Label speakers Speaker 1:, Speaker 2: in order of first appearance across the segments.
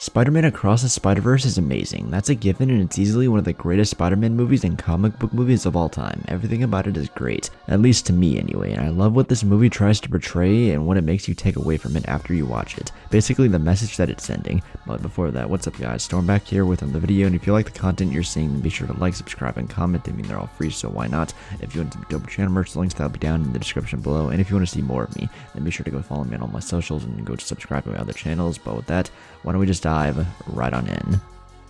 Speaker 1: Spider-Man Across the Spider-Verse is amazing. That's a given, and it's easily one of the greatest Spider-Man movies and comic book movies of all time. Everything about it is great, at least to me anyway, and I love what this movie tries to portray and what it makes you take away from it after you watch it. Basically the message that it's sending. But before that, what's up guys, Storm back here with another video, and if you like the content you're seeing, then be sure to like, subscribe, and comment. I mean, they're all free, so why not? If you want some dope channel merch, the links that'll be down in the description below, and if you want to see more of me, then be sure to go follow me on all my socials and go to subscribe to my other channels. But with that, why don't we just dive right on in.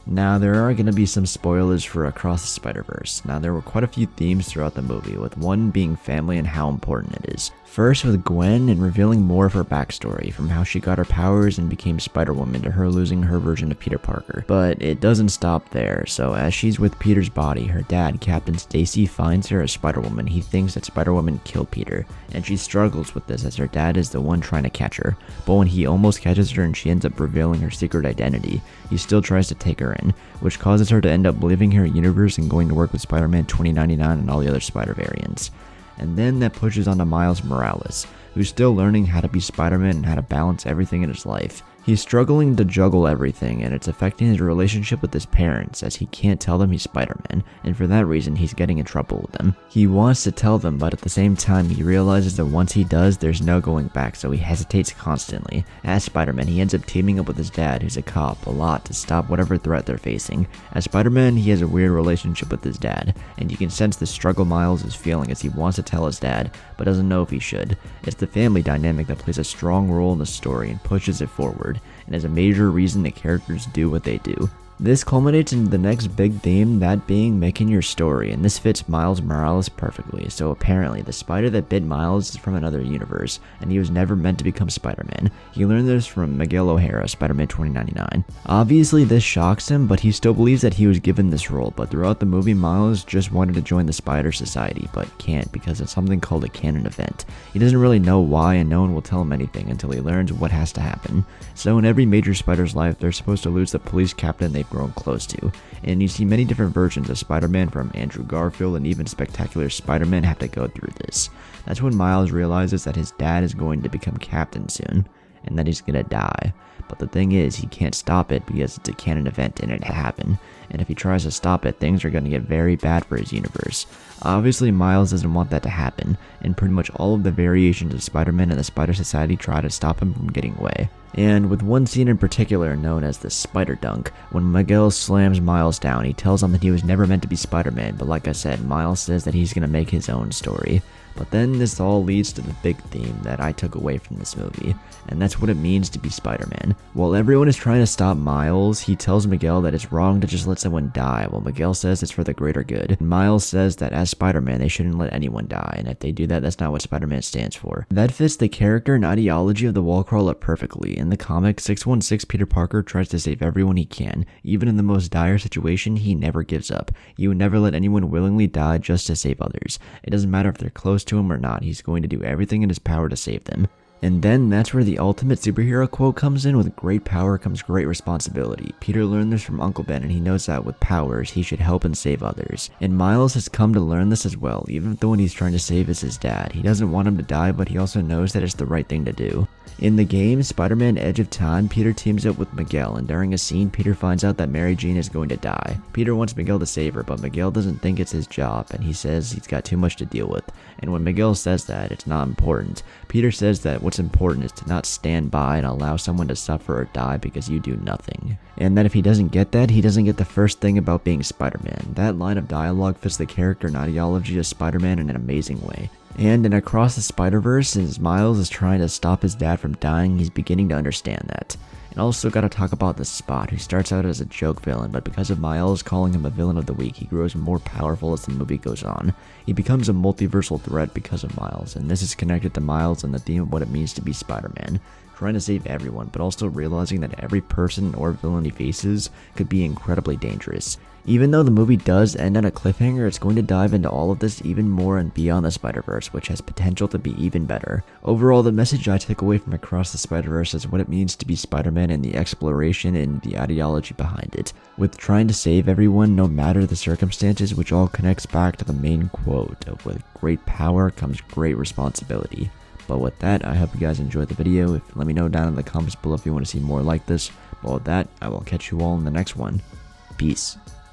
Speaker 1: Now, there are going to be some spoilers for Across the Spider-Verse. Now, there were quite a few themes throughout the movie, with one being family and how important it is. First with Gwen and revealing more of her backstory, from how she got her powers and became Spider-Woman to her losing her version of Peter Parker. But it doesn't stop there, so as she's with Peter's body, her dad, Captain Stacy, finds her as Spider-Woman. He thinks that Spider-Woman killed Peter, and she struggles with this as her dad is the one trying to catch her. But when he almost catches her and she ends up revealing her secret identity, he still tries to take her in, which causes her to end up leaving her universe and going to work with Spider-Man 2099 and all the other Spider variants. And then that pushes on to Miles Morales, who's still learning how to be Spider-Man and how to balance everything in his life. He's struggling to juggle everything, and it's affecting his relationship with his parents as he can't tell them he's Spider-Man, and for that reason he's getting in trouble with them. He wants to tell them, but at the same time he realizes that once he does, there's no going back, so he hesitates constantly. As Spider-Man, he ends up teaming up with his dad, who's a cop, a lot to stop whatever threat they're facing. As Spider-Man, he has a weird relationship with his dad, and you can sense the struggle Miles is feeling as he wants to tell his dad, but doesn't know if he should. It's the family dynamic that plays a strong role in the story and pushes it forward, and is a major reason the characters do what they do. This culminates into the next big theme, that being making your story, and this fits Miles Morales perfectly. So apparently, the spider that bit Miles is from another universe, and he was never meant to become Spider-Man. He learned this from Miguel O'Hara, Spider-Man 2099. Obviously this shocks him, but he still believes that he was given this role, but throughout the movie, Miles just wanted to join the Spider Society, but can't because it's something called a Canon event. He doesn't really know why, and no one will tell him anything until he learns what has to happen. So in every major Spider's life, they're supposed to lose the police captain they've grown close to, and you see many different versions of Spider-Man, from Andrew Garfield and even Spectacular Spider-Man, have to go through this. That's when Miles realizes that his dad is going to become captain soon, and that he's gonna die. But the thing is, he can't stop it because it's a canon event and it happened, and if he tries to stop it, things are gonna get very bad for his universe. Obviously, Miles doesn't want that to happen, and pretty much all of the variations of Spider-Man and the Spider Society try to stop him from getting away. And with one scene in particular known as the Spider Dunk, when Miguel slams Miles down, he tells him that he was never meant to be Spider-Man, but like I said, Miles says that he's gonna make his own story. But then this all leads to the big theme that I took away from this movie, and that's what it means to be Spider-Man. While everyone is trying to stop Miles, he tells Miguel that it's wrong to just let someone die, while Miguel says it's for the greater good. And Miles says that as Spider-Man, they shouldn't let anyone die, and if they do that, that's not what Spider-Man stands for. That fits the character and ideology of the Wallcrawler perfectly. In the comic, 616 Peter Parker tries to save everyone he can. Even in the most dire situation, he never gives up. He would never let anyone willingly die just to save others. It doesn't matter if they're close to him or not, he's going to do everything in his power to save them. And then that's where the ultimate superhero quote comes in: with great power comes great responsibility. Peter learned this from Uncle Ben, and he knows that with powers, he should help and save others. And Miles has come to learn this as well, even if the one he's trying to save is his dad. He doesn't want him to die, but he also knows that it's the right thing to do. In the game, Spider-Man Edge of Time, Peter teams up with Miguel, and during a scene, Peter finds out that Mary Jane is going to die. Peter wants Miguel to save her, but Miguel doesn't think it's his job, and he says he's got too much to deal with. And when Miguel says that it's not important, Peter says that what's important is to not stand by and allow someone to suffer or die because you do nothing. And that if he doesn't get that, he doesn't get the first thing about being Spider-Man. That line of dialogue fits the character and ideology of Spider-Man in an amazing way. And in Across the Spider-Verse, as Miles is trying to stop his dad from dying, he's beginning to understand that. And also gotta talk about the Spot, who starts out as a joke villain, but because of Miles calling him a villain of the week, he grows more powerful as the movie goes on. He becomes a multiversal threat because of Miles, and this is connected to Miles and the theme of what it means to be Spider-Man. Trying to save everyone, but also realizing that every person or villain he faces could be incredibly dangerous. Even though the movie does end on a cliffhanger, it's going to dive into all of this even more and beyond the Spider-Verse, which has potential to be even better. Overall, the message I took away from Across the Spider-Verse is what it means to be Spider-Man and the exploration and the ideology behind it, with trying to save everyone no matter the circumstances, which all connects back to the main quote of with great power comes great responsibility. But with that, I hope you guys enjoyed the video. Let me know down in the comments below if you want to see more like this. But with that, I will catch you all in the next one. Peace.